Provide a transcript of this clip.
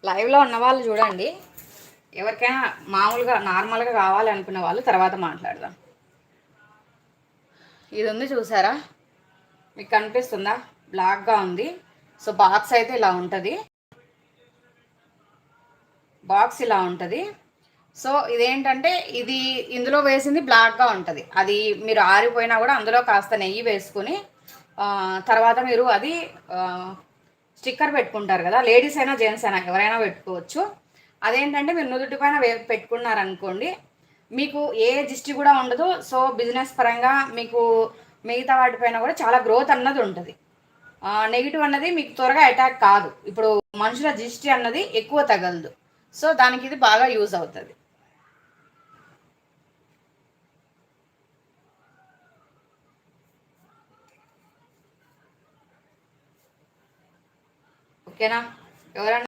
లైవ్లో ఉన్న వాళ్ళు చూడండి. ఎవరికైనా మామూలుగా నార్మల్గా కావాలి అనుకునే వాళ్ళు తర్వాత మాట్లాడదాం. ఇది ఉంది చూసారా, మీకు కనిపిస్తుందా? బ్లాక్గా ఉంది. సో బాక్స్ అయితే ఇలా ఉంటుంది. బాక్స్ ఇలా ఉంటుంది. సో ఇదేంటంటే ఇది ఇందులో వేసింది బ్లాక్గా ఉంటుంది. అది మీరు ఆరిపోయినా కూడా అందులో కాస్త నెయ్యి వేసుకుని తర్వాత మీరు అది స్టిక్కర్ పెట్టుకుంటారు కదా, లేడీస్ అయినా జెంట్స్ అయినా ఎవరైనా పెట్టుకోవచ్చు. అదేంటంటే మీరు నుదుటి పైన పెట్టుకున్నారనుకోండి, మీకు ఏ దిష్టి కూడా ఉండదు. సో బిజినెస్ పరంగా మీకు మిగతా వాటిపైన కూడా చాలా గ్రోత్ అన్నది ఉంటుంది. నెగిటివ్ అన్నది మీకు త్వరగా అటాక్ కాదు. ఇప్పుడు మనుషుల దిష్టి అన్నది ఎక్కువ తగలదు. సో దానికి ఇది బాగా యూజ్ అవుతుంది. ఓకేనా? ఎవరైనా